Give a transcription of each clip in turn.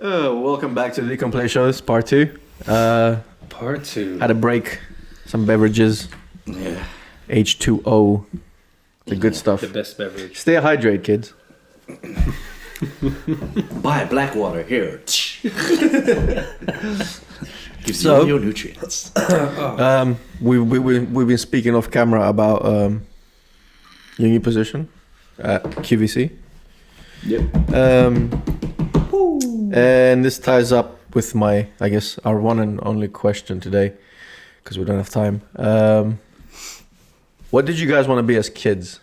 Welcome back to the Decomplexe Show. This is part 2. Part 2. Had a break, some beverages. Yeah. H2O, the good stuff. The best beverage. Stay hydrated, kids. Buy Blackwater here. Gives you So- all your nutrients. We've been speaking off camera about your new position at QVC. Yep. And this ties up with our one and only question today, because we don't have time. What did you guys want to be as kids?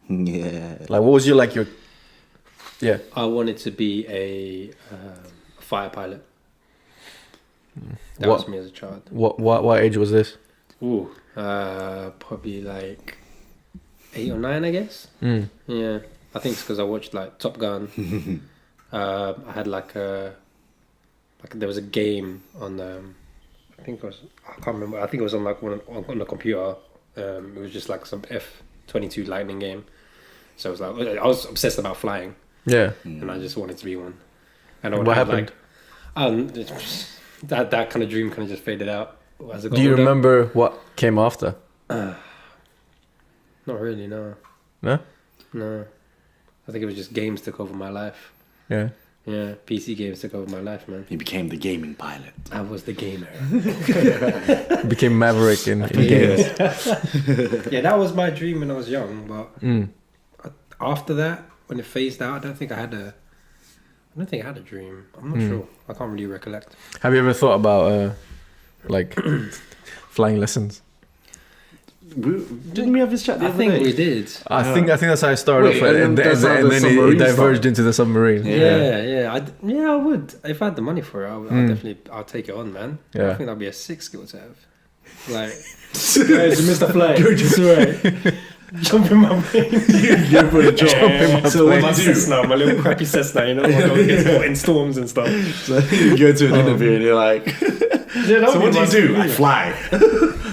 Yeah. Like, what was your Yeah. I wanted to be a fighter pilot. That was me as a child. What age was this? Ooh. Probably like 8 or 9, I guess. Mm. Yeah. I think it's because I watched like Top Gun. I had there was a game on I can't remember. I think it was on on the computer. It was just like some F-22 Lightning game. So it was like I was obsessed about flying. Yeah. And I just wanted to be one. And I would What have, happened? That kind of dream kind of just faded out as I got Do you older. remember what came after? Not really, no. No? No. I think it was just games took over my life. Yeah. Yeah, PC games took over my life, man. He became the gaming pilot. I was the gamer. Became Maverick in games. Yeah, that was my dream when I was young, but after that, when it phased out, I don't think I had a dream. I'm not sure. I can't really recollect. Have you ever thought about flying lessons? Didn't we have this chat the I other think day? we did. I think that's how I started Wait, off, and then it submarine diverged stuff. into the submarine. Yeah. I would. If I had the money for it, I'll take it on, man. Yeah. I think that'd be a sick skill to have. Like, guys, Mr. Fly. That's right. Jump in my plane. You're for the job. So what My do you do? Cessna, my little crappy Cessna, you know, my dog gets caught in storms and stuff. So you go to an interview and you're like, so what do you do? I fly.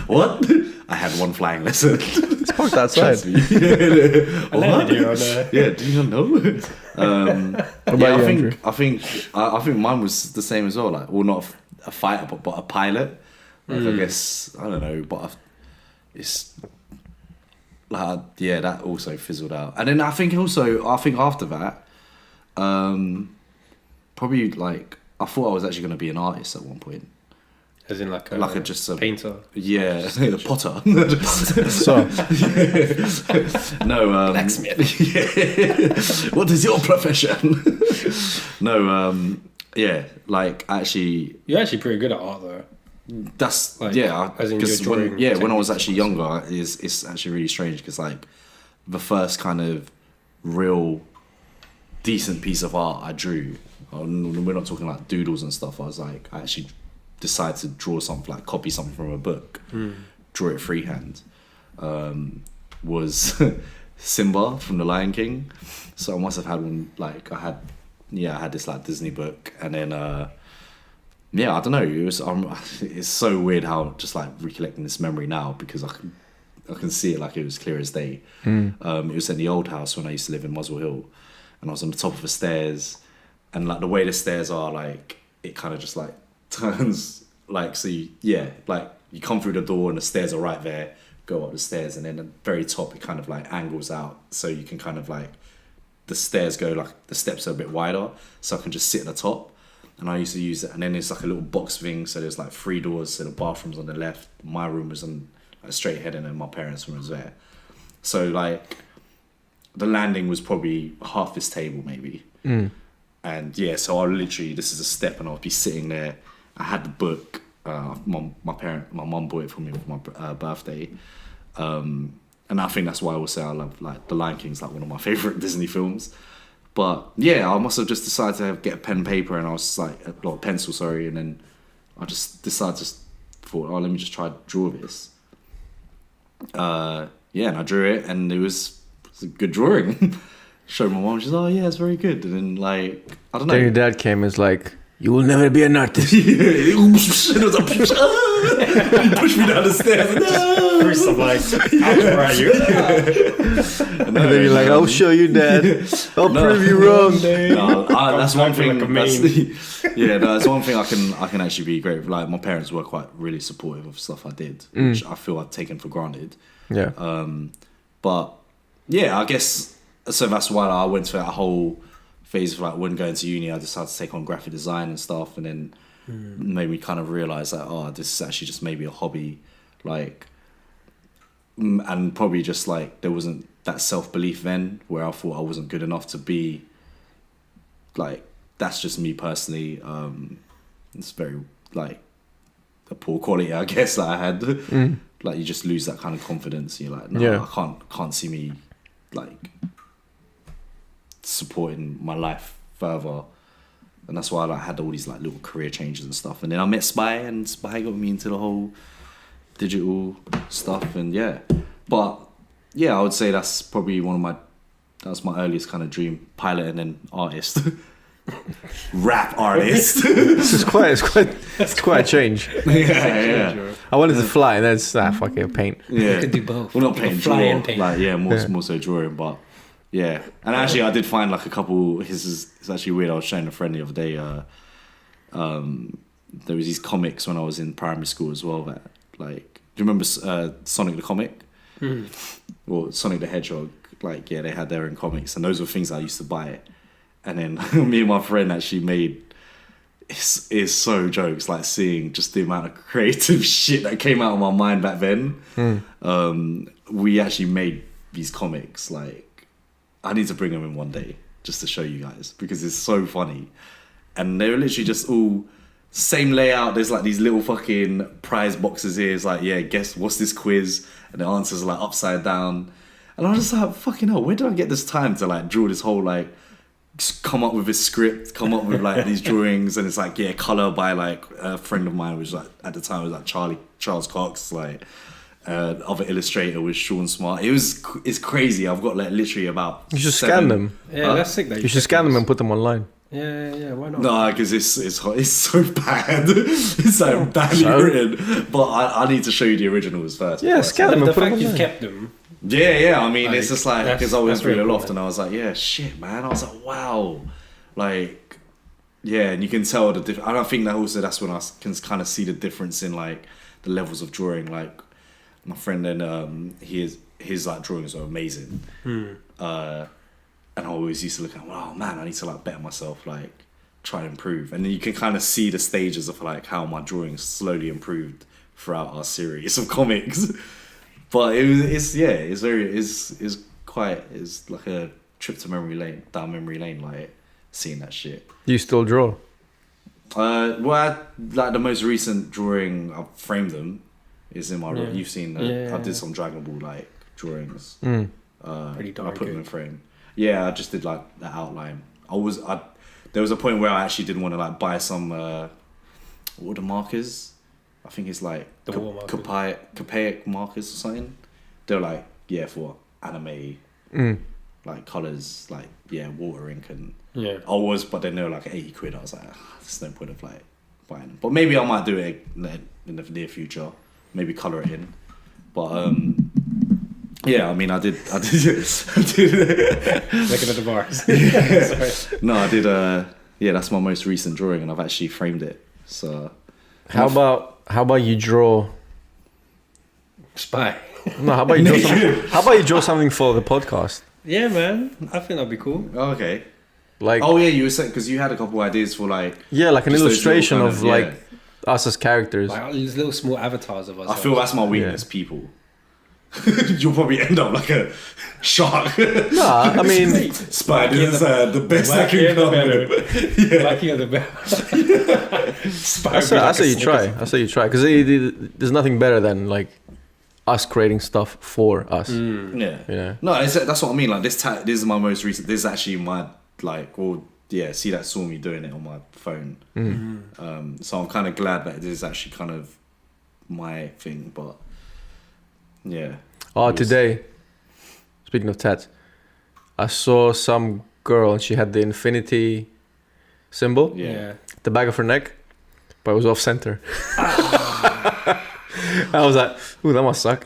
What? I had one flying lesson. It's parked outside. Trust me. I landed you on there. Yeah, do you not know? about you, Andrew? I think mine was the same as well. Like, well, not a fighter, but a pilot. Like, I guess I don't know, but it's like that also fizzled out. And then I think after that, probably like I thought I was actually going to be an artist at one point. As in like a painter. Yeah, a potter. So, No, Blacksmith. Yeah. What is your profession? No, yeah, like actually, You're actually pretty good at art though. that's Like, yeah. as in Because your drawing when I was techniques actually younger, it's actually really strange because like the first kind of real decent piece of art I drew. We're not talking like doodles and stuff. I actually decided to draw something, like copy something from a book, draw it freehand. Was Simba from The Lion King. So I must have had one, like I had this like Disney book, and then I don't know, it was it's so weird how just like recollecting this memory now, because I can see it like it was clear as day. It was in the old house when I used to live in Muswell Hill, and I was on the top of the stairs, and like the way the stairs are, like it kind of just like turns, like, so you come through the door and the stairs are right there, go up the stairs, and then at the very top it kind of like angles out, so you can kind of like, the stairs go like, the steps are a bit wider, so I can just sit at the top. And I used to use it, and then there's like a little box thing, so there's like 3 doors, so the bathroom's on the left, my room was on like straight ahead, and then my parents' room was there. So like the landing was probably half this table maybe. And yeah, so I literally, this is a step, and I'll be sitting there. I had the book. My mum bought it for me for my birthday, and I think that's why I will say I love, like, The Lion King's like one of my favorite Disney films. But yeah, I must have just decided to get a pen and paper, and I was just like, a pencil, sorry, and then I just thought, let me just try to draw this. And I drew it, and it was a good drawing. Showed my mom, she's like, oh yeah, it's very good. And then like, I don't know. then your dad came and was like, You will never be an artist. It was like, push me down the stairs. No. First I'm like, how are you? And then you're like, I'll show you, Dad. I'll prove you wrong. That's one thing. Like That's one thing I can actually be great. Like my parents were quite really supportive of stuff I did, which I feel I'd taken for granted. Yeah. But yeah, I guess so. That's why I went through that whole phase of like when going to uni, I decided to take on graphic design and stuff, and then made me kind of realize that this is actually just maybe a hobby, like, and probably just like there wasn't that self-belief then where I thought I wasn't good enough to be like, that's just me personally. It's very like a poor quality, I guess, that I had. Like you just lose that kind of confidence. You're like, no, I can't see me like supporting my life further, and that's why I had all these like little career changes and stuff. And then I met Spy, and Spy got me into the whole digital stuff. And but I would say that's probably that's my earliest kind of dream: pilot and then artist, rap artist. It's quite a change. Yeah. I wanted to fly, and then it's fucking paint. Yeah, You could do both. Well, not paint, fly draw. and paint. Like more so drawing, but. Yeah, and actually I did find like a couple. It's actually weird. I was showing a friend the other day. There was these comics when I was in primary school as well. That like, do you remember Sonic the Comic? Or Sonic the Hedgehog? Like, yeah, they had their own comics, and those were things I used to buy. And then me and my friend actually made. It's so jokes, like seeing just the amount of creative shit that came out of my mind back then. We actually made these comics like. I need to bring them in one day just to show you guys because it's so funny. And they were literally just all same layout. There's like these little fucking prize boxes here. It's like, guess what's this quiz? And the answers are like upside down. And I was just like, fucking hell, where did I get this time to like draw this whole like come up with a script, come up with like these drawings? And it's like, color by like a friend of mine, which like at the time was like Charles Cox, like other illustrator was Sean Smart. It's crazy. I've got like literally about. You should scan them. Yeah, that's sick. That you should scan them and put them online. Yeah. Why not? No, because it's so bad. It's like badly written. But I need to show you the originals first. Yeah, scan them and the put them fact you've online. kept them. Yeah. I mean, it's just like because I went through the really loft and I was like, shit, man. I was like, wow, like, and you can tell the difference. And I think that also that's when I can kind of see the difference in like the levels of drawing. Like my friend and his like drawings are amazing. And I always used to look at, wow, man, I need to like better myself, like try and improve. And then you can kind of see the stages of like how my drawings slowly improved throughout our series of comics. But it's like a trip to down memory lane, like seeing that shit. You still draw? Like the most recent drawing, I've framed them, is in my room. You've seen I did some Dragon Ball like drawings. Pretty dark. I put them in frame. Yeah, I just did like the outline. There was a point where I actually didn't want to like buy some what were the markers? I think it's like The wall markers. Capaic markers or something. They're like for anime like colours, like water ink and but then they were like 80 quid. I was like, there's no point of like buying them. But maybe I might do it in the near future. Maybe colour it in. But I mean, I did. Looking at the bars. Sorry. No, I did. That's my most recent drawing, and I've actually framed it. So, how about you draw? Spy. No, how about you draw something? How about you draw something for the podcast? Yeah, man. I think that'd be cool. Oh, okay. Like, you were saying because you had a couple ideas for like. Yeah, like an illustration of like us as characters. Like these little small avatars of us. I feel that's my weakness, people. You'll probably end up like a shark. Nah, I mean, spiders are the best I can come with. Lucky are the best. I say you try. Because there's nothing better than like us creating stuff for us. Yeah. No, that's what I mean. Like this is my most recent. This is actually my see that saw me doing it on my phone. So I'm kind of glad that it is actually kind of my thing, but. Yeah. Oh, today, speaking of tats, I saw some girl and she had the infinity symbol. Yeah. the back of her neck, but it was off center. I was like, ooh, that must suck.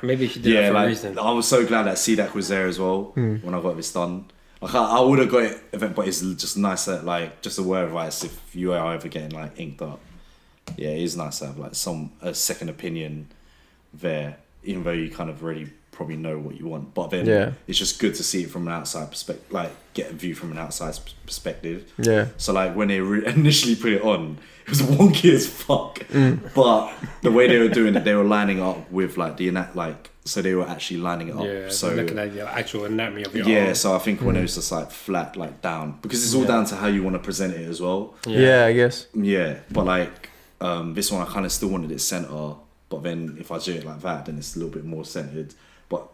Maybe she did it for a reason. I was so glad that CDAC was there as well when I got this done. Like I would have got it, but it's just nice that like just a word of advice if you are ever getting like inked up. Yeah, it is nice to have like a second opinion there, even though you kind of already probably know what you want. But then it's just good to see it from an outside perspective, like get a view from an outside perspective. Yeah. So like when they initially put it on, it was wonky as fuck. But the way they were doing it, they were lining up with like so they were actually lining it up. Yeah, so looking at the actual anatomy of your arm. So I think when it was just like flat, like down, because it's all down to how you want to present it as well. Yeah, I guess. Yeah, but like this one, I kind of still wanted it center, but then if I do it like that, then it's a little bit more centered. But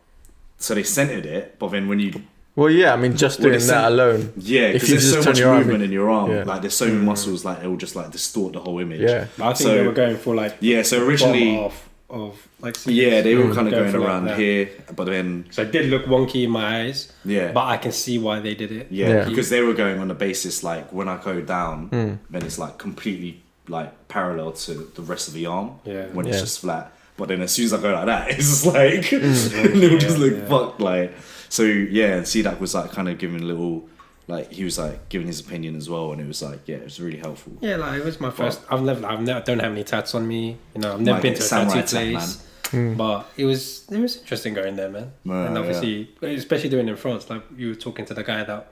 so they centered it, but then when you I mean, just doing that alone. Yeah, because there's so much movement in your arm. Like there's so many muscles, like it will just like distort the whole image. Yeah, I think they were going for like so originally of like they were kind of going around like here, but then so it did look wonky in my eyes. Yeah, but I can see why they did it. Yeah, because they were going on the basis like when I go down, then it's like completely like parallel to the rest of the arm. Yeah, when it's just flat. But then as soon as I go like that, it's just like it will just look fucked. Like so, and CDAC was like kind of giving a little. Like he was like giving his opinion as well, and it was like it was really helpful. Yeah, like it was my first. I don't have any tats on me. You know, I've never been to a tattoo place. But it was interesting going there, man. And obviously, especially doing it in France, like you were talking to the guy that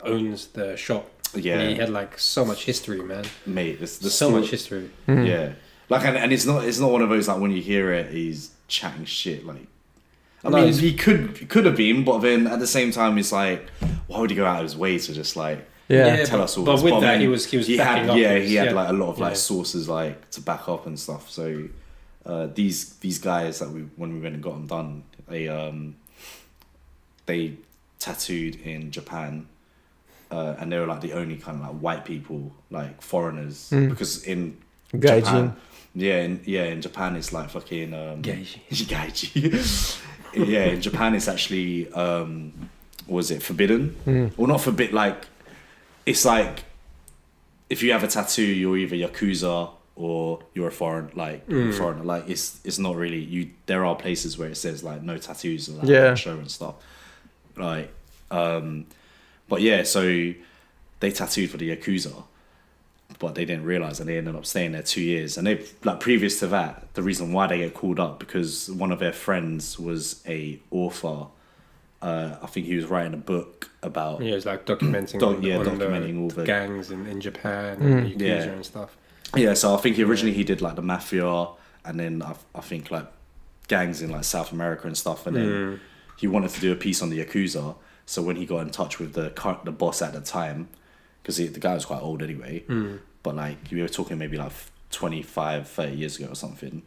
owns the shop. Yeah, and he had like so much history, man. Mate, there's so much history. Yeah, like and it's not one of those like when you hear it, he's chatting shit like. I mean, he could have been, but then at the same time, it's like, why would he go out of his way to just like tell us all but this? But with that, he was backing up. Yeah, he had like a lot of like sources like to back up and stuff. So these guys that when we went and got them done, they tattooed in Japan, and they were like the only kind of like white people, like foreigners, because in Japan, in Japan it's like fucking gaiji. Yeah, in Japan it's actually was it forbidden? Or not forbidden, like it's like if you have a tattoo you're either Yakuza or you're a foreigner. Like it's not really there are places where it says like no tattoos and like show and stuff. Like but so they tattooed for the Yakuza. But they didn't realise, and they ended up staying there 2 years. And they like previous to that, the reason why they get called up because one of their friends was a author. I think he was writing a book about. Yeah, it was like documenting. Documenting all the gangs in Japan and Yakuza and stuff. Yeah, so I think originally he did like the mafia, and then I think like gangs in like South America and stuff, and then he wanted to do a piece on the Yakuza. So when he got in touch with the boss at the time. Because the guy was quite old anyway, but like we were talking maybe like 25, 30 years ago or something.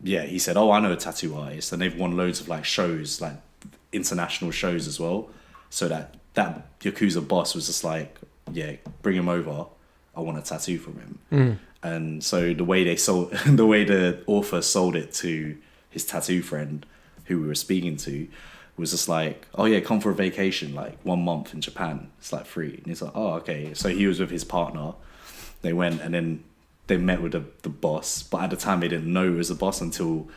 He said, I know a tattoo artist, and they've won loads of like shows, like international shows as well. So that Yakuza boss was just like, bring him over. I want a tattoo from him. And so the way the author sold it to his tattoo friend, who we were speaking to, was just like, come for a vacation, like 1 month in Japan. It's like free. And he's like, okay. So he was with his partner. They went and then they met with the boss. But at the time they didn't know it was the boss until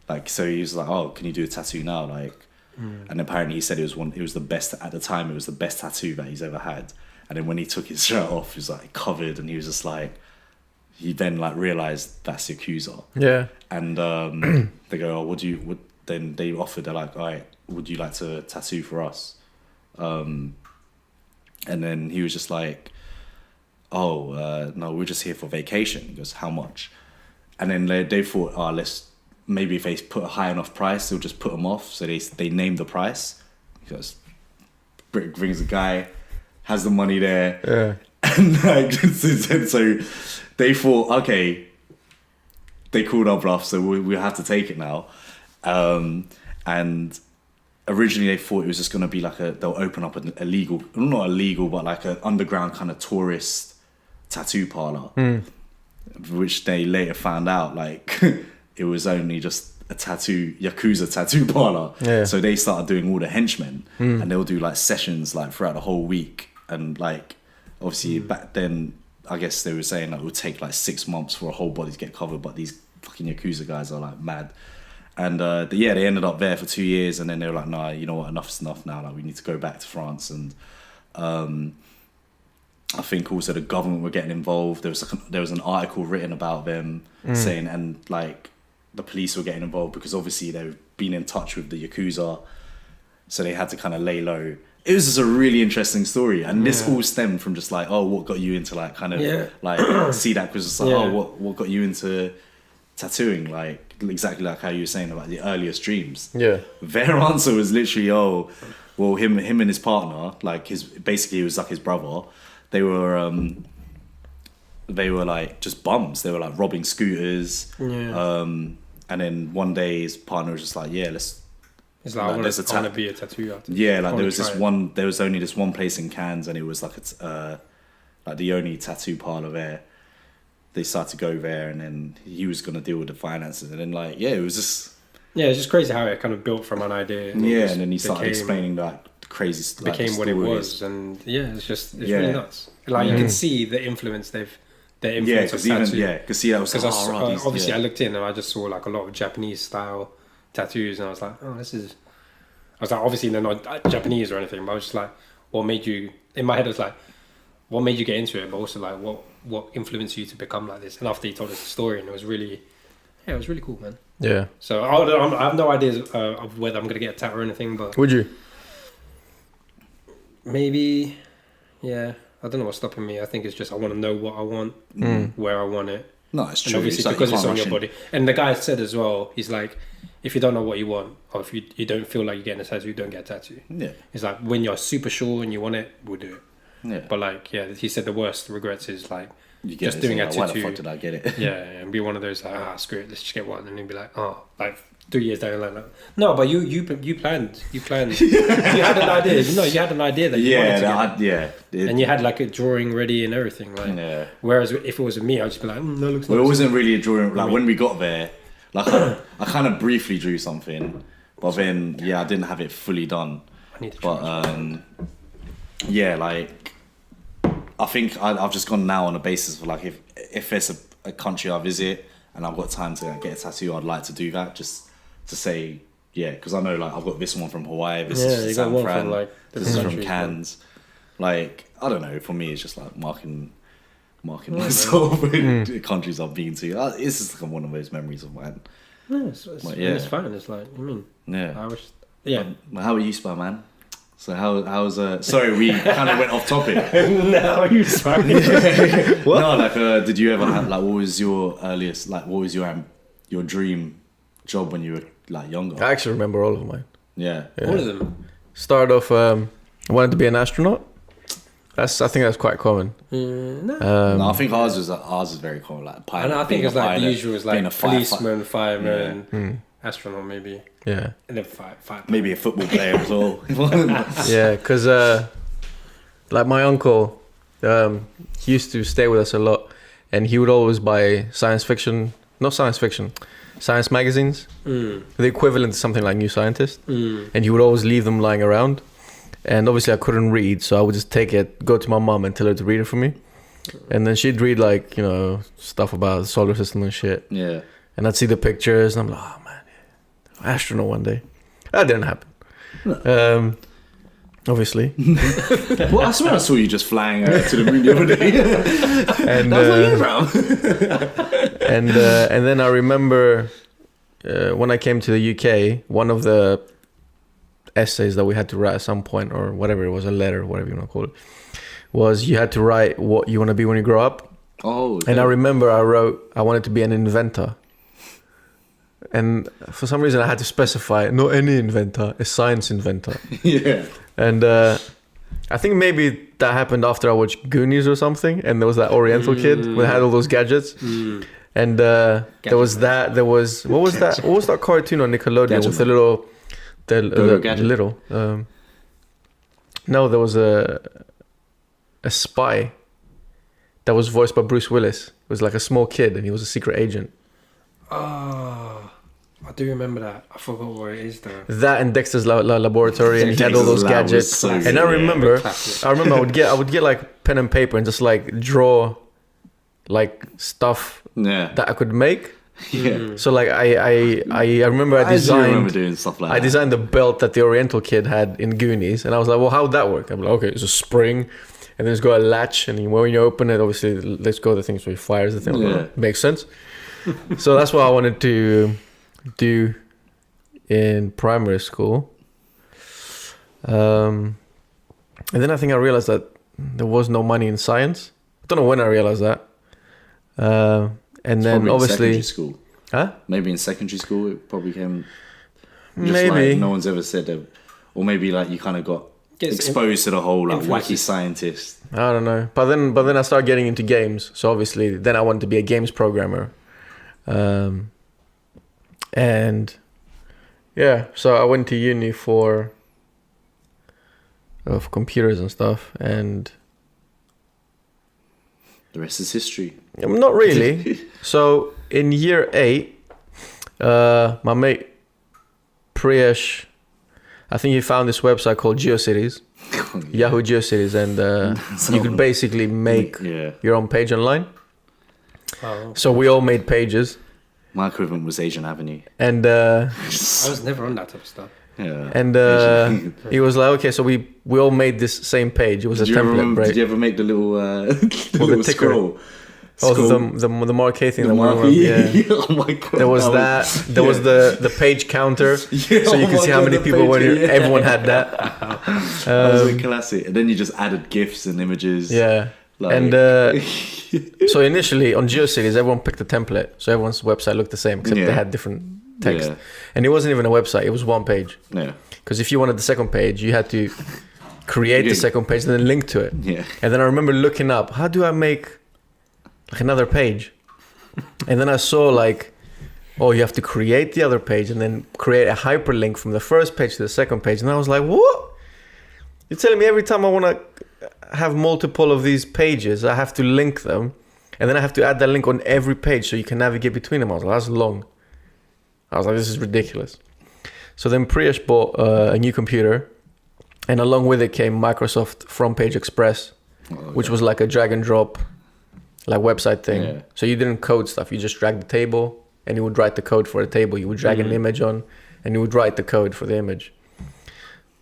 like, so he was like, can you do a tattoo now? Like, and apparently he said it was the best at the time. It was the best tattoo that he's ever had. And then when he took his shirt off, he was like covered, and he was just like, he then like realized that's Yakuza. Yeah. And they go, then they offered, they're like, all right, would you like to tattoo for us? And then he was just like, no, we're just here for vacation. He goes, how much? And then they thought, let's maybe if they put a high enough price, they'll just put them off. So they named the price. He goes, brings a guy, has the money there. Yeah. And like, so they thought, okay, they called our bluff, so we have to take it now. And originally they thought it was just going to be like they'll open up an illegal, not illegal, but like an underground kind of tourist tattoo parlor, which they later found out like it was only just a Yakuza tattoo parlor. Yeah. So they started doing all the henchmen, and they'll do like sessions like throughout the whole week, and like obviously back then, I guess they were saying that it would take like 6 months for a whole body to get covered, but these fucking Yakuza guys are like mad. And they ended up there for 2 years, and then they were like, nah, you know what, enough's enough now. Like, we need to go back to France. And I think also the government were getting involved. There was an article written about them saying, and like the police were getting involved because obviously they've been in touch with the Yakuza, so they had to kind of lay low. It was just a really interesting story, and this all stemmed from just like, oh, what got you into like kind of like CDAC was just like, oh, what got you into tattooing, like exactly like how you were saying about the earliest dreams. Yeah, their answer was literally, oh, well, him and his partner, like basically it was like his brother. They were like just bums. They were like robbing scooters. And then one day his partner was just like, yeah, let's. It's like, I want to be a tattoo artist. Yeah, like there was only this one place in Cannes, and it was like like the only tattoo parlor there. They started to go there, and then he was gonna deal with the finances, and then like it was just. Yeah, it's just crazy how it kind of built from an idea. And and then he started explaining like crazy stuff. Became what it was, and it's really nuts. Like you can see the influence their influence of tattoo. Because see that was obviously I looked in and I just saw like a lot of Japanese style tattoos, and I was like, oh, this is. I was like, obviously they're not Japanese or anything, but I was just like, what made you? In my head, it was like, what made you get into it? But also like, what influenced you to become like this? And after he told us the story, and it was really cool, man. Yeah. So I have no ideas of whether I'm gonna get a tattoo or anything, but would you? Maybe, yeah. I don't know what's stopping me. I think it's just I want to know what I want, where I want it. No, it's true. And obviously, because it's on your body. And the guy said as well, he's like, if you don't know what you want, or if you don't feel like you're getting a tattoo, don't get a tattoo. Yeah. It's like, when you're super sure and you want it, we'll do it. Yeah. But like, he said the worst regrets is like, you just doing a tattoo. Why the fuck did I get it? Yeah, and be one of those like, screw it, let's just get one. And then be like, like 3 years down the line, like, no, but you planned. You had an idea. You had an idea that you wanted to get. And you had like a drawing ready and everything. Like, whereas if it was me, I'd just be like, that looks. Well, it wasn't really a drawing. Like when we got there, like I kind of briefly drew something, but then I didn't have it fully done. I need to. But like I think I've just gone now on the basis of like if there's a country I visit and I've got time to get a tattoo, I'd like to do that just to say, because I know like I've got this one from Hawaii, this is from San Fran, this is from Cannes. Like, I don't know, for me it's just like marking myself in countries I've been to. It's just like one of those memories of mine. It's fine. It's like, I wish. How are you, Spy Man? So how's sorry, we kind of went off topic. No, you're fine. What? No, like did you ever have like what was your earliest, like what was your dream job when you were like younger? I actually remember all of mine. Yeah. What of them? Start off, I wanted to be an astronaut. I think that's quite common. No, I think ours is very common, like pilot. And I think it's like the usual, is like policeman, fireman, astronaut maybe. Yeah. And then fire. Maybe a football player as well. Yeah, because like my uncle, he used to stay with us a lot, and he would always buy science magazines, the equivalent to something like New Scientist, and he would always leave them lying around. And obviously I couldn't read, so I would just take it, go to my mom and tell her to read it for me. And then she'd read like, stuff about the solar system and shit. Yeah. And I'd see the pictures and I'm like, oh man, astronaut one day. That didn't happen. No. Obviously. Well, I swear I saw you just flying to the moon the other day. And, and then I remember when I came to the UK, one of the essays that we had to write at some point, or whatever it was, a letter, whatever you want to call it, was you had to write what you want to be when you grow up. Oh. And I remember I wrote I wanted to be an inventor. And for some reason I had to specify not any inventor, a science inventor. Yeah. And I think maybe that happened after I watched Goonies or something, and there was that Oriental kid who had all those gadgets. And there was what was that cartoon on Nickelodeon with the little no, there was a spy that was voiced by Bruce Willis. It was like a small kid and he was a secret agent. Oh, I do remember that. I forgot where it is though. That and Dexter's laboratory, and he had all those Dexter's lab was gadgets. so And good, I remember, Classic. I would get like pen and paper and just like draw, like stuff Yeah. that I could make. Yeah. So like I remember I I do remember designed. doing stuff like I that. designed the belt that the Oriental kid had in Goonies, and I was like, "Well, how would that work?" I'm like, "Okay, it's a spring, and then it's got a latch, and when you open it, obviously, let's go the things where it fires the thing." Yeah. Makes sense. So that's what I wanted to do in primary school, and then I think I realized that there was no money in science. I don't know when I realized that, and then Probably in obviously, secondary school. huh? Maybe in secondary school it probably came. Just Maybe. like no one's ever said that, or maybe like you kind of got Gets exposed to the whole like wacky influences. scientist. I don't know, but then I started getting into games. So obviously, then I wanted to be a games programmer, and yeah. So I went to uni for of computers and stuff, and The rest is history. not really. So in year 8, my mate Priyesh, I think he found this website called GeoCities, Yahoo GeoCities, and you could basically make Yeah. your own page online. Oh, So we all made pages, My equivalent was Asian Avenue. and I was never on that type of stuff. Yeah. he was like, "Okay, so we all made this same page. It was a template, right?" Did you ever make the little the little ticker. scroll? Oh, Scroll. the marquee thing. The that went marker, around, yeah. Oh my god. There was that. There was the page counter, Yeah, so you oh could my see how God, many the people page, were. yeah. Everyone had that. That was a classic. And then you just added GIFs and images. Yeah. Like, And so initially on GeoCities, everyone picked a template, so everyone's website looked the same, except Yeah. they had different text. Yeah. And it wasn't even a website; it was one page. Yeah. Because if you wanted the second page, you had to create the second page and then link to it. Yeah. And then I remember looking up, how do I make like another page? And then I saw like, oh, you have to create the other page and then create a hyperlink from the first page to the second page. And I was like, what? You're telling me every time I want to have multiple of these pages, I have to link them. And then I have to add that link on every page so you can navigate between them. I was like, that's long. I was like, this is ridiculous. So then Priyesh bought a new computer. And along with it came Microsoft Front Page Express, which was like a drag and drop like website thing. Yeah. So you didn't code stuff. You just dragged the table and you would write the code for the table. You would drag an image on and you would write the code for the image.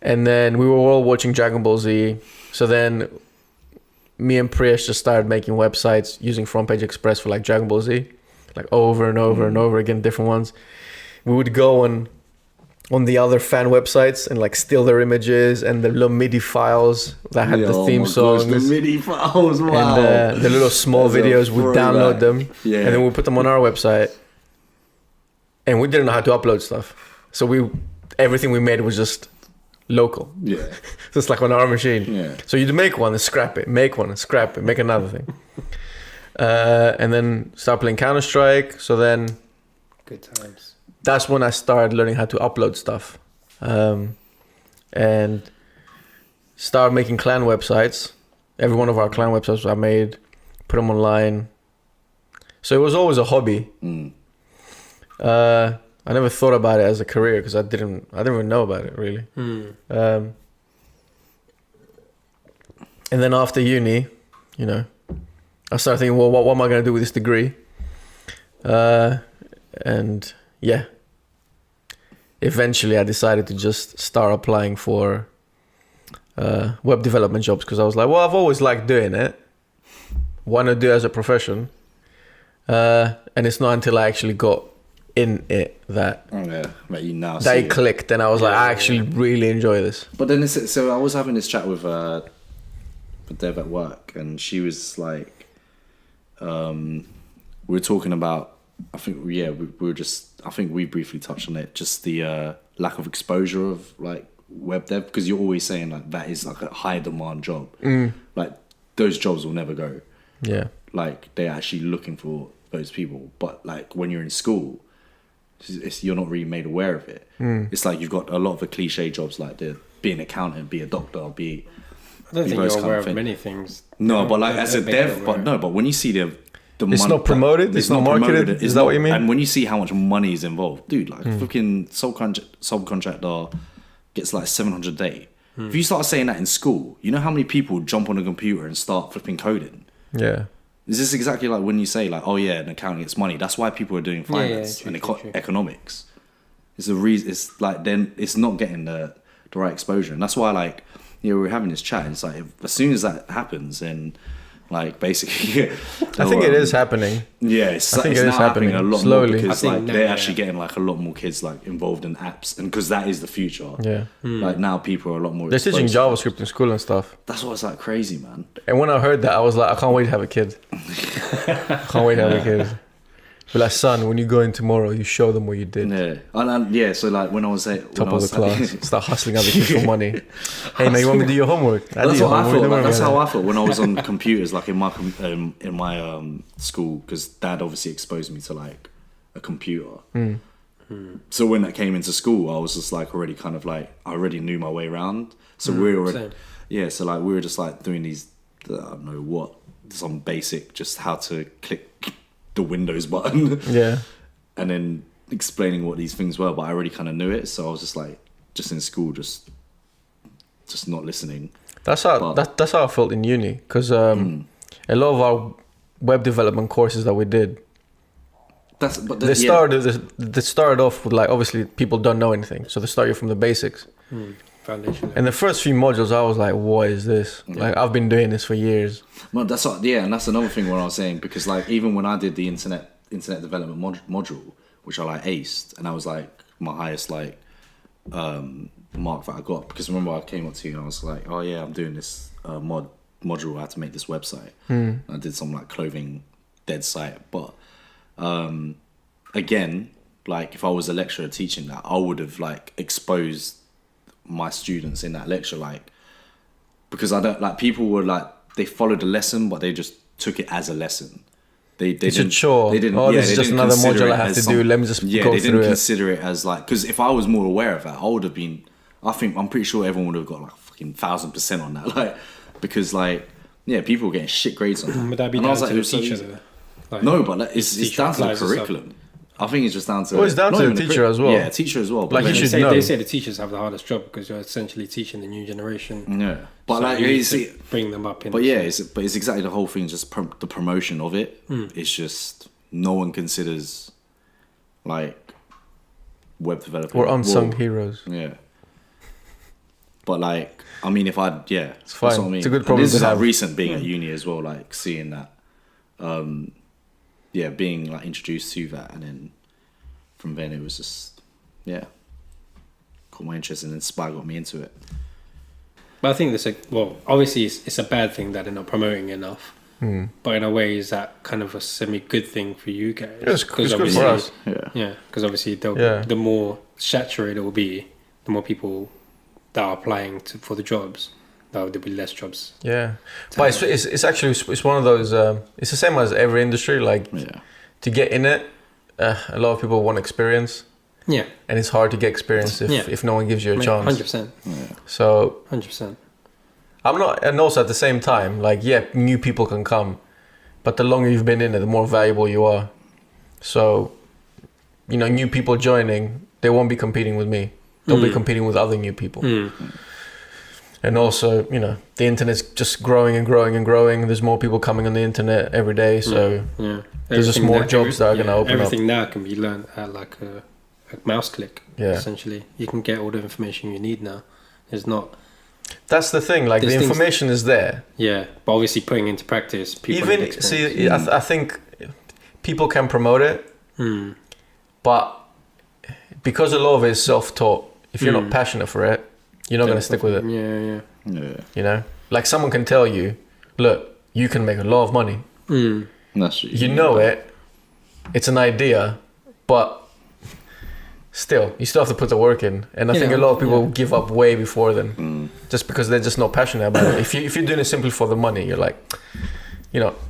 And then we were all watching Dragon Ball Z. So then me and Priyesh just started making websites using Front Page Express for like Dragon Ball Z, like over and over and over again, different ones. We would go on the other fan websites and like steal their images and the little MIDI files that had the theme songs. The MIDI files, wow. And the little small That's a videos, we'd download them. Yeah. And then we'd put them on our website. And we didn't know how to upload stuff. So everything we made was just local. Yeah. Just like on our machine. Yeah. So you'd make one and scrap it, make one and scrap it, make another thing. And then start playing Counter-Strike. So then Good times. that's when I started learning how to upload stuff. And started making clan websites. Every one of our clan websites I made, put them online. So it was always a hobby. I never thought about it as a career because I didn't even know about it really. And then after uni, you know, I started thinking, well, what am I going to do with this degree? And yeah, eventually I decided to just start applying for web development jobs because I was like, well, I've always liked doing it. Why not do it as a profession? And it's not until I actually got in it that But you now that see it clicked, and I was like, I actually really enjoy this. But then so I was having this chat with Dev at work, and she was like, we were talking about, I think we were just, I think we briefly touched on it, just the lack of exposure of like web dev, because you're always saying like that is like a high demand job. Like those jobs will never go. Yeah. Like they're actually looking for those people, but like when you're in school, you're not really made aware of it. It's like you've got a lot of the cliche jobs like be an accountant, be a doctor, I don't be think those you're kind aware of of thing. many things. No, but like They're as a big dev, aware. but when you see It's not promoted. It's not marketed. Is that what you mean? And when you see how much money is involved, dude, like fucking subcontractor gets like 700 a day. If you start saying that in school, you know how many people jump on a computer and start flipping coding? Yeah. Is this exactly like when you say like, oh yeah, an accountant gets money? That's why people are doing finance and economics. It's the reason. It's like then it's not getting the right exposure, and that's why like we're having this chat. And it's like as soon as that happens, then like basically, I think it is happening. Yeah, I think it is happening a lot slowly. more because like they're actually getting like a lot more kids like involved in apps, and because that is the future. Yeah, like now people are a lot more. They're teaching JavaScript in school and stuff. That's what's like crazy, man. And when I heard that, I was like, I can't wait to have a kid. I can't wait to have a kid. But like, son, when you go in tomorrow, you show them what you did. Yeah, and yeah. So like when I was top of the class, start hustling other kids for money. Hey man, you want me to do your homework? That's what I thought. Like, that's how I thought when I was on computers, like in my school, because Dad obviously exposed me to like a computer. So when that came into school, I was just like already kind of like I already knew my way around. So we were already, so like we were just like doing these I don't know what some basic just how to click the Windows button, and then explaining what these things were, but I already kind of knew it, so I was just like just in school just not listening. That's how I felt in uni, because a lot of our web development courses that we did, they started off with like, obviously people don't know anything, so they start you from the basics, foundation. And the first few modules I was like, what is this? Like I've been doing this for years. Well, that's what, and that's another thing what I was saying, because like even when I did the internet development module, which I like aced, and that was like my highest like mark that I got, because remember I came up to you and I was like, oh yeah, I'm doing this module, I had to make this website. I did some like clothing dead site, but again, like if I was a lecturer teaching that, I would have like exposed my students in that lecture, like, because I don't like, people were like, they followed the lesson but they just took it as a lesson. They didn't this is just another module I have to do, let me just go through it. They didn't consider it as like, because if I was more aware of that, I would have been, I'm pretty sure everyone would have got like fucking 1,000% on that, like, because like people were getting shit grades on that. Would that be down to the teacher though? Like, no, but like, it's down to the curriculum. I think it's just down to... Well, it's down to the teacher as well. Yeah, teacher as well. But like, you should know. They say the teachers have the hardest job because you're essentially teaching the new generation. Yeah. But so like, you see, bring them up in... But yeah, it's exactly the whole thing, just the promotion of it. It's just, no one considers, like, web developers... Or unsung heroes. Yeah. But like, I mean, if I... Yeah. It's fine. That's what I mean. It's a good problem to have. This is like recent being at uni as well, like, seeing that... being like introduced to that, and then from then it was just caught my interest, and then Spy got me into it. But I think obviously it's a bad thing that they're not promoting enough, but in a way is that kind of a semi-good thing for you guys? It's good for us. Because obviously the more saturated it will be, the more people that are applying for the jobs, there'll be less jobs. Yeah, but it's actually it's one of those. It's the same as every industry. Like to get in it, a lot of people want experience. Yeah, and it's hard to get experience if no one gives you a chance. 100%. So 100%. I'm not, and also at the same time, like new people can come, but the longer you've been in it, the more valuable you are. So, new people joining, they won't be competing with me. They'll be competing with other new people. And also, the internet's just growing and growing and growing. There's more people coming on the internet every day, so there's just more jobs that are going to open up. Everything now can be learned at like a mouse click, essentially. You can get all the information you need now. There's not... That's the thing, like the information is there. Yeah, but obviously putting into practice, people need experience. I think people can promote it, but because a lot of it is self-taught, if you're not passionate for it, you're not going to stick with it. Yeah. Like someone can tell you, look, you can make a lot of money. That's true. It's an idea, but still, you still have to put the work in. And I think a lot of people give up way before then, just because they're just not passionate about it. If you're doing it simply for the money, you're like,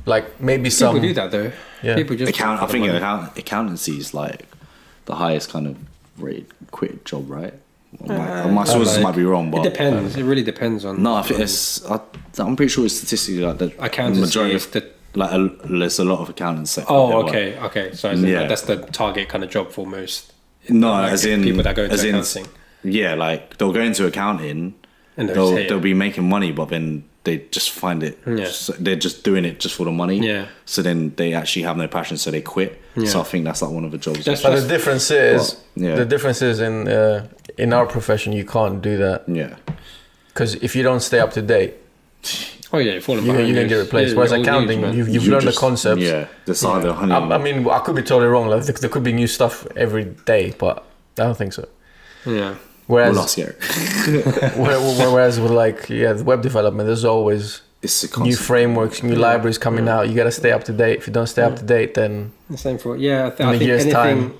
like maybe people do that though. Yeah. People just I think accountancy is like the highest kind of rate quit job, right? My sources might be wrong, but it depends. It really depends on. No, I think I'm pretty sure it's statistically like the accountancy is the there's a lot of accountants. Set Oh, okay. So as in, Yeah. like, that's the target kind of job for most. No, like, as in people that go into as in, accounting. Yeah, like they'll go into accounting, And they'll be making money, but then they just find it. Yeah. They're just doing it just for the money. Yeah. So then they actually have no passion, so they quit. Yeah. So I think that's like one of the jobs. That's- But the difference is, yeah. the difference is in our profession, you can't do that. Yeah. Because if you don't stay up to date, Oh yeah, you're going to get replaced. Whereas accounting, you've learned the concepts. Yeah. Decide the honey. I mean, I could be totally wrong. Like, there could be new stuff every day, but I don't think so. Yeah. Whereas, last year. whereas with the web development, there's always It's a new constant. frameworks, new libraries coming out. You got to stay up to date. If you don't stay up to date, then The same for I In a think year's anything time.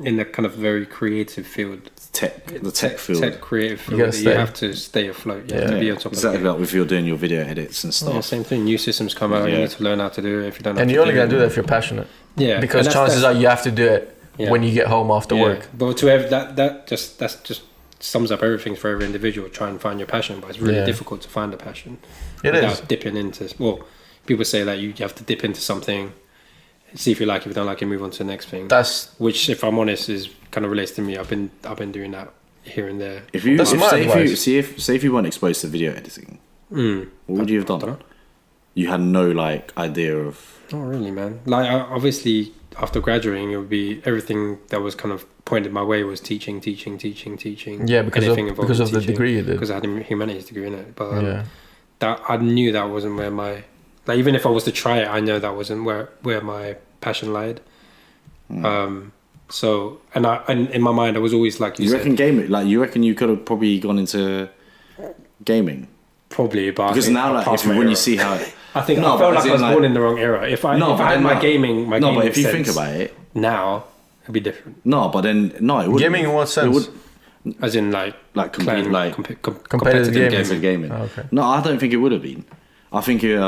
in the kind of very creative field, The tech field. tech creative field, gotta you stay. have to stay afloat. You have to be on top exactly of it. like if you're doing your video edits and stuff. Yeah, same thing. New systems come out. You Yeah. need to learn how to do it. If you don't, and have you're only to going to do that if you're passionate. Yeah, Because and chances are you have to do it Yeah. when you get home after work. But that just sums up everything for every individual. Try and find your passion, but it's really Yeah. difficult to find a passion It without is. dipping into. Well, people say that you have to dip into something, see if you like it. If you don't like it, move on to the next thing. That's Which, if I'm honest, is kind of relates to me. I've been doing that here and there. If you That's my advice. say if you weren't exposed to video editing, what would you have done? dunno. You had no like idea of. Not really, man. Like, obviously, after graduating, it would be everything that was kind of pointed my way was teaching. Yeah, because Anything involved of with the teaching. degree you did. Because I had a humanities degree in it. But Yeah. that I knew that wasn't where my like. Even if I was to try it, I know that wasn't where my passion lied. So and in my mind, I was always like you You said, reckon gaming? Like you reckon you could have probably gone into gaming? probably, but Because I think now, I like, passed if my when you era. see how, I think No, I but felt as like I in, was like- born in the wrong era. If I had my gaming but if you sense think about it, now, it'd be different. no, but then no, it would Gaming in what sense? As in like complete, like, competitive competitive gaming. competitive gaming. Oh, okay. No, I don't think it would have been. I think it,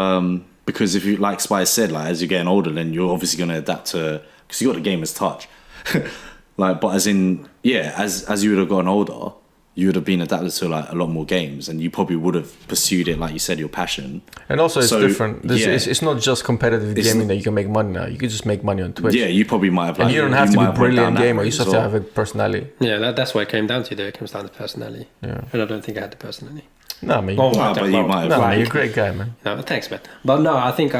because if you, like Spice said, like as you're getting older, then you're obviously going to adapt to, because you got the gamer's touch. Like, but as in, yeah, as you would have gotten older, you would have been adapted to like a lot more games, and you probably would have pursued it, like you said, your passion. And also, it's So, different. yeah. It's not just competitive It's gaming not- that you can make money now. You can just make money on Twitch. Yeah, you probably might have. Like, and you don't have to might be a have went down brilliant that gamer. route You just have as to well. have a personality. Yeah, that's what it came down to. There, it comes down to personality. Yeah. And I don't think I had the personality. No, man. Oh, No, but you might have. no, man, like- you're a great guy, man. No, thanks, man. But no, I think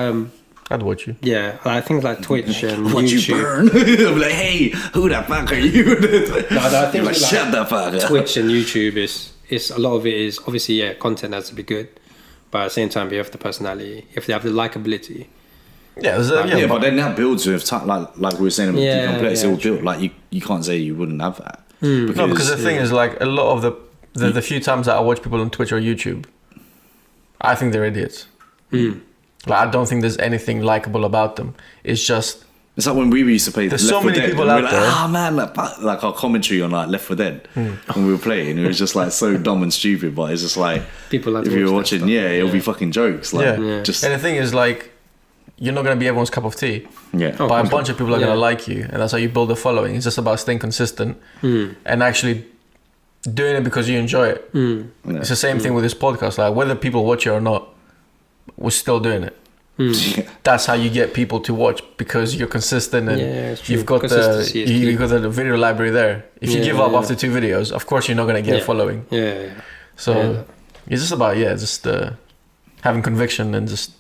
I'd watch you. yeah, I think like Twitch and What you YouTube. burn? I'm like, hey, who the fuck are you? No, I think You're like, like, shut the fuck up. Twitch and YouTube is a lot of it is obviously content has to be good, but at the same time you have the personality, you have to have the likability. Yeah, Yeah, but then that builds with time, like we were saying about Yeah, Decomplexe, yeah, it will build. Like you can't say you wouldn't have that. No, because the thing is, like, a lot of the few times that I watch people on Twitch or YouTube, I think they're idiots. Like, I don't think there's anything likable about them. It's just it's like when we used to play. There's Left so 4 many Dead, people and we were out like, there. ah man, like our commentary on like Left 4 Dead when we were playing, it was just like so dumb and stupid. But it's just like People like if to you were watch that watching, stuff. yeah, it'll be fucking jokes. Like Yeah. just and the thing is, like, you're not gonna be everyone's cup of tea. yeah. Oh, But a bunch of people are Yeah. gonna like you, and that's how you build a following. It's just about staying consistent and actually doing it because you enjoy it. Yeah. It's the same thing with this podcast. Like, whether people watch it or not, we're still doing it. Yeah. That's how you get people to watch, because you're consistent and Yeah, it's true. you've got Consistency is key. you've got the video library there. If you Yeah, give up yeah. after 2 videos, of course you're not gonna get a Yeah. following. Yeah. So Yeah. it's just about just having conviction and just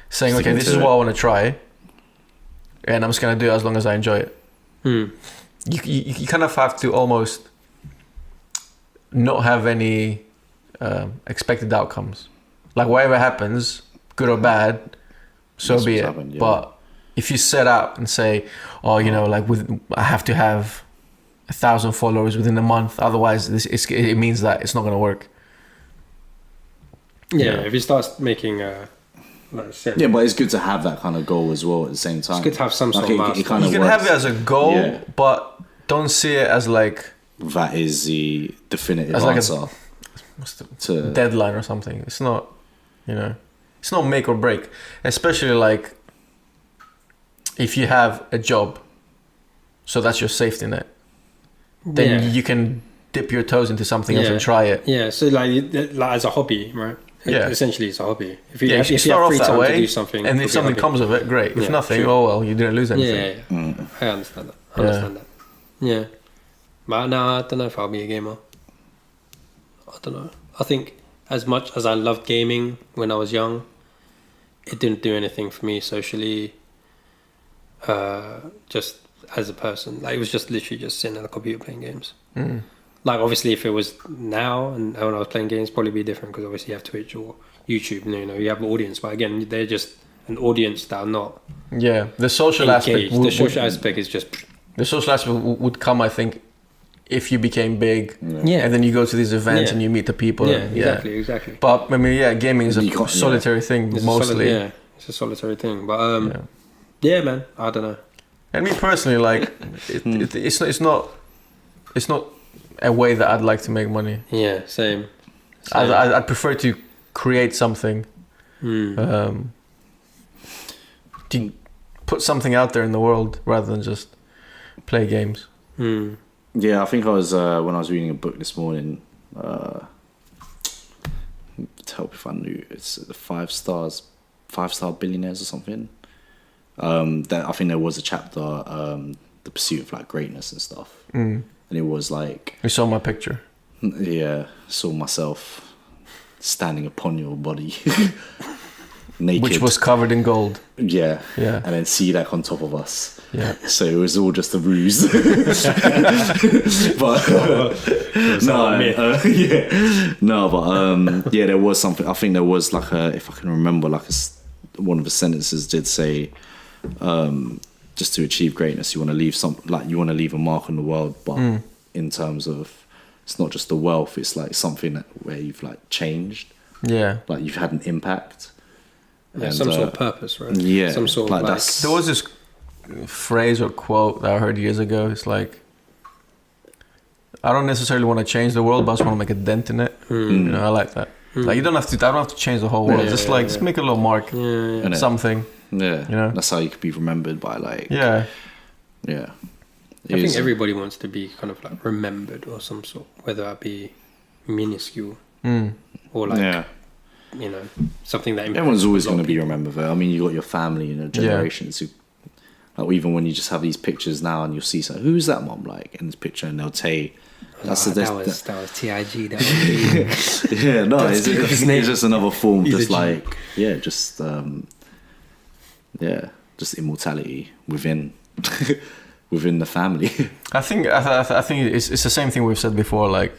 saying, Sticking okay, this to is it. what I want to try, and I'm just gonna do it as long as I enjoy it. You kind of have to almost not have any expected outcomes. Like, whatever happens, good or bad, so That's be what's it. happened, yeah. But if you set out and say, oh, you know, like, I have to have 1,000 followers within a month, otherwise it means that it's not gonna work. Yeah, if you start making like set, Yeah, but it's good to have that kind of goal as well at the same time. it's good to have some sort of it milestone. kind You of can works. have it as a goal, Yeah. but don't see it as like That is the definitive As like a- answer what's the to deadline or something. It's not, it's not make or break. Especially like if you have a job, so that's your safety net. Then Yeah. you can dip your toes into something else Yeah. and try it. Yeah, so like as a hobby, right? Yeah. Essentially, it's a hobby. If you, Yeah, if you you start have off free that time way, to do something, and it'll if be a something hobby. comes of it, great. If Yeah, nothing, true. oh well, you didn't lose Yeah, anything. yeah, yeah. I understand that. I understand that. Yeah. But no, I don't know if I'll be a gamer. I don't know. I think as much as I loved gaming when I was young, it didn't do anything for me socially. Just as a person, like it was just literally just sitting at a computer playing games. Mm. Like obviously, if it was now and when I was playing games, probably be different because obviously you have Twitch or YouTube. You know, you have an audience, but again, they're just an audience that are not Yeah, the social aspect. engaged. The social aspect is just The social aspect would come, I think, if you became big, yeah, and then you go to these events Yeah. and you meet the people. yeah, and- exactly. But I mean, yeah, gaming is You a can't- solitary thing It's mostly. it's a solitary thing. But Yeah. yeah, man, I don't know. And me personally, like, it's not a way that I'd like to make money. Yeah, same. I'd prefer to create something, Mm. to put something out there in the world rather than just play games. Mm. Yeah, I think I was when I was reading a book this morning. Help if I knew it's the 5-star billionaires or something. That I think there was a chapter, the pursuit of like greatness and stuff, Mm. and it was like, You saw my picture. yeah, saw myself standing upon your body, naked, Which was covered in gold. yeah, Yeah. and then CDAC on top of us. Yeah. So it was all just a ruse. But yeah, there was something. I think there was like if I can remember, like one of the sentences did say, just to achieve greatness, you want to leave a mark on the world. But in terms of, it's not just the wealth; it's like something where you've like changed, Yeah. like you've had an impact. Yeah, And, some sort of purpose, right? yeah, Some sort of like like that's- There was this phrase or quote that I heard years ago. It's like, I don't necessarily want to change the world, but I just want to make a dent in it. You know, I like that. Like, you don't have to. I don't have to change the whole world. Yeah, just yeah, like yeah. just make a little mark, Yeah, yeah. Innit? something. Yeah, You know? that's how you could be remembered by like Yeah. yeah. I think everybody wants to be kind of like remembered or some sort, whether that be minuscule Mm. or like yeah. you know something that impacts Everyone's always a lot going of to be people. remembered. Though. I mean, you got your family, you know, generations who, like, even when you just have these pictures now, and you'll see, so who's that mom like in this picture, and they'll say, "That's that was TIG. That was yeah, no, Don't it's speak of his name. just another form, He's just a G. like just immortality within within the family. I think it's the same thing we've said before. Like,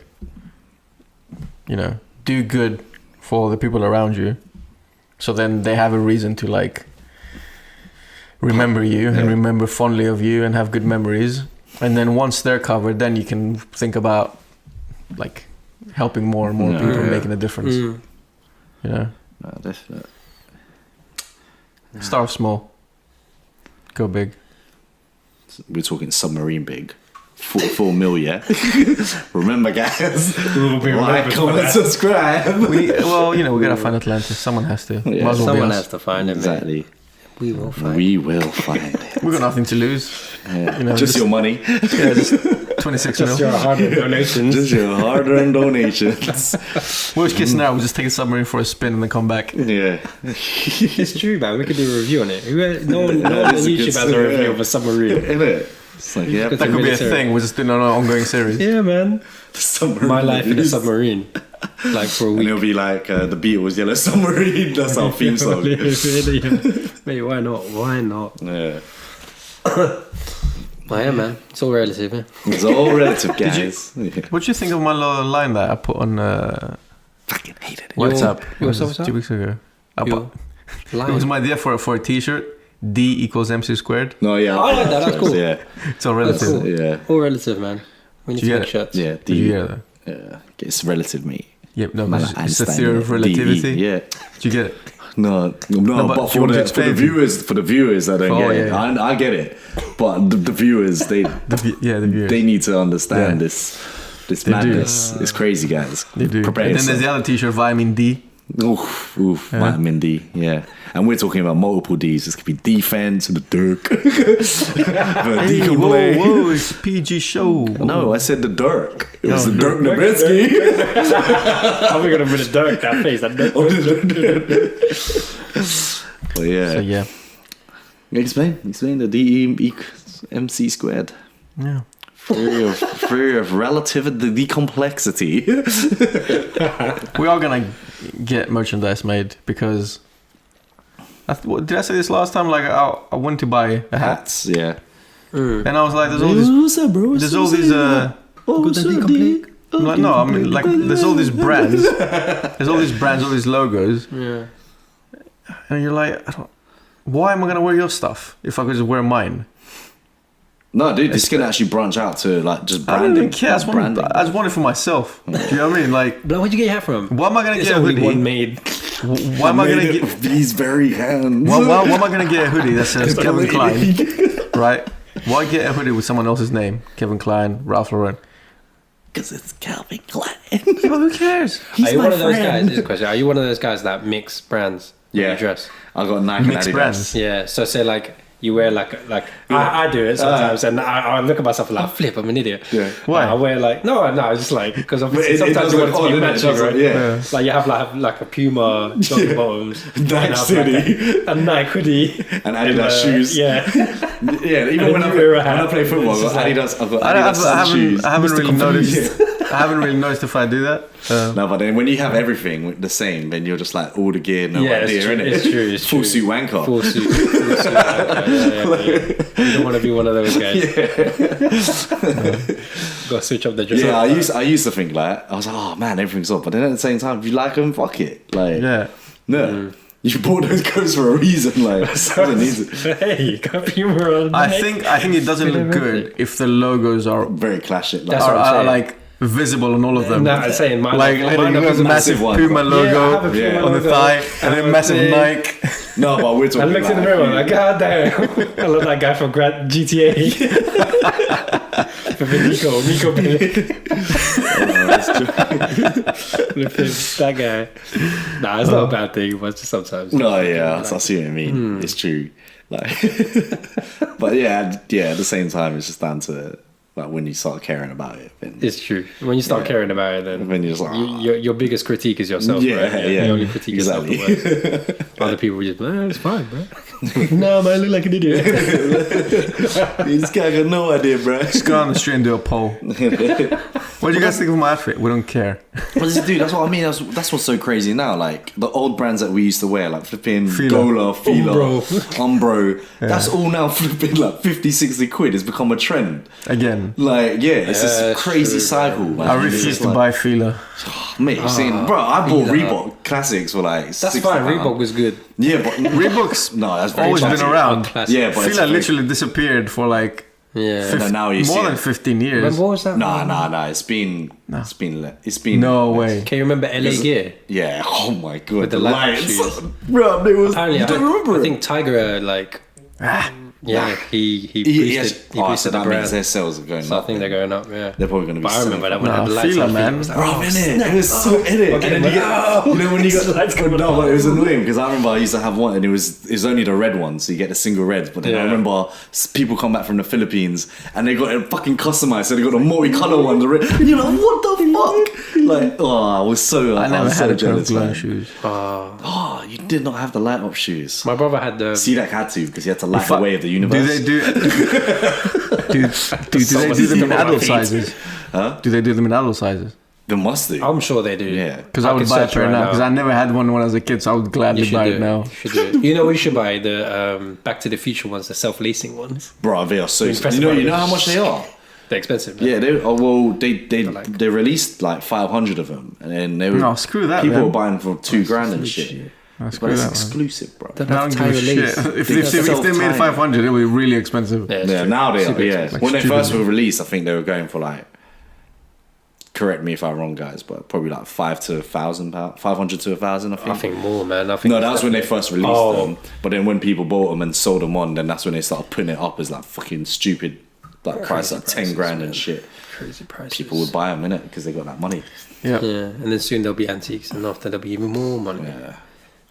you know, do good for the people around you, so then they have a reason to like remember you and remember fondly of you and have good memories. And then once they're covered, then you can think about like helping more and more Yeah. people, Yeah. making a difference. Mm. You know, No, definitely. start small, go big. We're talking submarine big. 4 mil, yeah. Remember, guys. Like, comment, subscribe. Well, you know, we gotta find Atlantis. Someone has to. Yeah. Might as well be Someone us. has to find it, man. Exactly. We will find. We will find it. We've got nothing to lose. Yeah. You know, just your money. Yeah, just 26 Just mil. your hard donations. Just your hard-earned donations. Worst case scenario, we'll just take a submarine for a spin and then come back. Yeah. It's true, man. We could do a review on it. No one on it's a good YouTube has a review yeah. of a submarine. Isn't it? It's like, yeah, Good That could be a military. thing. We're just doing an ongoing series. Yeah, man. submarine. My life in a submarine. Like for a And week. it'll be like the Beatles' Yellow Submarine. That's our theme song. Mate, why not? Why not? Yeah. Oh, yeah, man. It's all relative, man. It's all relative, guys. Yeah. What do you think of my little line that I put on Fucking hated it. WhatsApp? what's It was up? 2 weeks ago. Your It was my idea for a t-shirt. D equals MC squared. No, yeah. I like that, that's cool. Yeah. It's all That's relative. cool. Yeah. All relative, man. We need Did you to get make it? shirts. Yeah. Did you hear that? Yeah. It's relative, mate. Yep, no, Man, but like it's the Einstein, theory of DE, relativity. Yeah. Did you get it? No, but but do you for want me to the explain? viewers, I don't Oh, get it. yeah. I get it, but the viewers, they The viewers. they need to understand Yeah. this They do. madness. It's crazy, guys. They do. Prepare And then there's yourself. the other t-shirt, vitamin D. Oof, vitamin D, yeah. And we're talking about multiple Ds. This could be defense, the Dirk. Hey, whoa, it's a PG show. No, I said the Dirk. It was the Dirk Nowitzki. I'm gonna put a Dirk that face. But yeah. So yeah. Explain the DE equals MC squared. Yeah. Theory of relativity, decomplexity. We are gonna get merchandise made because did I say this last time? Like I went to buy a hat, Hats, yeah. and I was like, "There's all these, What's up, bro? there's all these." I'm like, no, I mean, like, there's all these brands, all these logos, Yeah. and you're like, why am I gonna wear your stuff if I could just wear mine? No, dude, this can actually branch out to like just I branding. don't even care. I branding. just want it for myself. Do you know what I mean? Like, But where'd you get your hat from? why am I gonna It's get a only hoodie? one made. Why am I gonna Made it get? with these very hands? Why am I gonna get a hoodie that says Kevin Klein? Right? Why get a hoodie with someone else's name? Kevin Klein, Ralph Lauren. Because it's Calvin Klein. Yeah, but who cares? Are you one of those guys? This is a question. Are you one of those guys that mix brands? When Yeah. you dress. I got Nike Mixed and Adidas. brands. Yeah. So say like you wear like I do it sometimes, and I look at myself and like flip. I'm an idiot. Yeah. Why? I wear like no, it's just like because obviously It sometimes you does want it to look be odd, matching, doesn't it? right? Yeah. Like you have like a Puma jogging bottoms, Nike and have, hoodie. a Nike hoodie, And Adidas shoes. Yeah. Yeah, even And when then I you wear a hat. play football, It's I've got just Adidas. I've got I Adidas shoes. haven't really Mr. noticed. I haven't really noticed if I do that. No, but then when you have everything the same, then you're just like all the gear, no Yeah, idea, it's true, innit? it's true, it's Full true. suit wanker. Full suit. Yeah. You don't want to be one of those guys. Got to switch up the dress. Yeah, I used to think like I was like, oh man, everything's up. But then at the same time, if you like them, fuck it. Like, Yeah. no, you bought those coats for a reason. Like, doesn't need it. Hey, got Puma on. I think it doesn't look good if the logos are Very classic. Like, That's what I'm are saying. like visible on all of them. No, I'm saying mine. Like mine you are got a visible. massive one. Puma Yeah, I have logo a Puma Yeah. on the logo. thigh, and then massive thing. Nike. no, but we're I talking. looked in the mirror, I'm like, God damn. I look like guy from GTA. Nico Bellic. That guy. Nah, it's not a bad thing, but it's just sometimes. No, yeah, I see what you mean. It's true. Like, but yeah, at the same time, it's just down to like when you start caring about it. Then It's true. When you start caring about it, then when you're just like, your biggest critique is yourself. Yeah, right? yeah. You only critique yourself the Exactly. worst. Other people just, it's fine, bro. No, man, I look like an idiot. this guy got no idea, bro. Just go on the street and do a poll. What do you guys think of my outfit? We don't care. Dude, that's what I mean. That's what's so crazy now. Like the old brands that we used to wear, like flipping Fila. Gola, Fila, Umbro. Yeah. That's all now flipping like 50, 60 quid. It's become a trend. Again, Like, yeah, it's Yeah, this crazy true, cycle. man. Man. I It's refuse just to like, buy Fila. Mate, you've seen, bro. I bought Fila. Reebok classics for like. That's £60. fine. Reebok was good. Yeah, but Reebok's no, that's very always been classic. around. Classic. Yeah, but it's Fila very- literally disappeared for like Yeah. And then now you see more than it. 15 years. Remember what was that? Nah. It's been. No way. Can you remember LA Gear? Yeah. Oh my god. With the light shoes. Bro, it was. Apparently, You don't remember I it? think Tiger like he boosted so the that means brand. their sales are going So I up. think they're going up. Yeah. They're probably going to be. But I remember that when I Nah, had the lights Fila, on, man. I was like, Bro, innit? It was so in it. Okay, And then you know when you got Lights but coming no, on. but it was annoying because I remember I used to have one and it was only the red one, so you get the single reds. But then I Yeah. remember people come back from the Philippines and they got it fucking customized, so they got a multicolour one. The red. And you're like, what the fuck? Like, I was so. I never was had so a pair of jealous, glowing man. shoes. Oh, you did not have the light up shoes. My brother had the. CDAC had to because he had to light the way of the universe. Do they do? do they do them in adult sizes? Huh? Do they do them in adult sizes? They must do. I'm sure they do. Yeah. Because I would could buy a search pair right now. Because I never had one when I was a kid, so I would You gladly should buy do it now. You should do it. You know what you should buy? The Back to the Future ones, the self-lacing ones. Bro, they are so. Impressive, You know right? how much they are. They're expensive. Yeah, they released like 500 of them, and then they were No, screw that, people man. were buying for $2,000 and shit. Oh, But screw it's that, man. exclusive, bro. I don't give a shit. If they made self-timed. 500, it would be really expensive. it's Yeah, true. now they are. Super Yeah, expensive. when they stupid. first were released, I think they were going for like. Correct me if I'm wrong, guys, but probably like £500 to £1,000, 500 to 1,000. I think. I think more, man. I think No, that was when they first released Oh. them. But then when people bought them and sold them on, then that's when they started putting it up as like fucking stupid, like price like 10 grand and shit. Crazy prices. People would buy them, innit? Because they got that money. Yeah. Yeah, and then soon there'll be antiques, and after there'll be even more money. Yeah.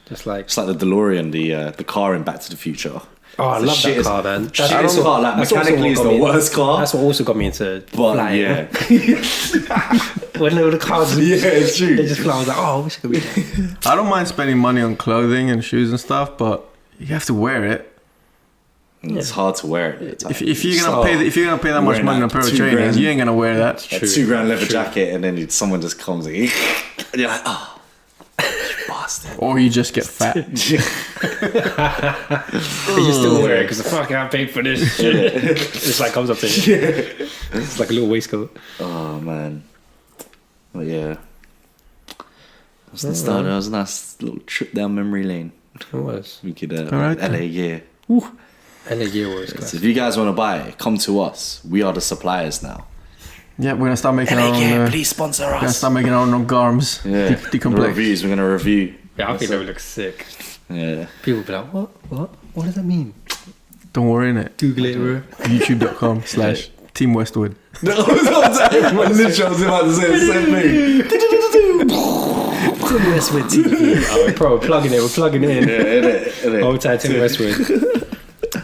Just like It's like the DeLorean, the car in Back to the Future. oh, I love that car, man. That's shittest car. Like that's also mechanically, what it's got the me- worst car. That's what also got me into But flying. yeah, When all the cars, yeah, it's true. they just fly. I was like, oh, I wish I could be there. I don't mind spending money on clothing and shoes and stuff, but you have to wear it. It's hard to wear it. If you're gonna pay that much Wearing money on a that pair of 2 trainers, grand. you ain't gonna wear that. A $2,000 leather jacket, and then someone just comes and you're like, bastard. Or you just get fat. But you still wear it because the fuck I paid for this shit. It's like comes up to you. It's like a little waistcoat. Oh man. But yeah. That was a nice little trip down memory lane. It was. We could Alright LA then. gear. And a year was So class. if you guys want to buy it, come to us. We are the suppliers now. Yeah, we're gonna start making our LA own. gear, please sponsor Gonna us. start making our own garms. Yeah. The Decomplexe. reviews, we're gonna review. Yeah, I think that would look sick. Yeah. People would be like, what does that mean? Don't worry, innit? Google it, bro. YouTube.com/Team Westwood. No, I was about to say the same thing. Tim Westwood TV. Oh, bro, we're plugging it in. Yeah, Hold tight, Tim Westwood.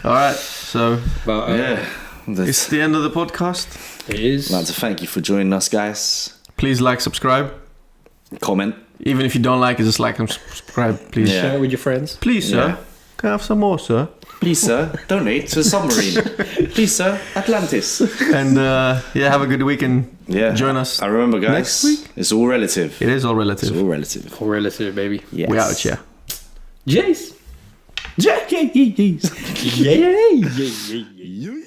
Alright, so But yeah. it's the end of the podcast. it is. I'd like to thank you for joining us, guys. Please like, subscribe. Comment. Even if you don't like it, just like and subscribe, please. Yeah. Share it with your friends. Please, sir. Yeah. Can I have some more, sir? Please, sir, donate to a submarine. Please, sir, Atlantis. And yeah, have a good week and Yeah. join us. I remember, guys. next week. It's all relative. It is all It's relative. all relative. All relative, baby. Yes. We out here. Jace. Yeah. Yeah. Yeah.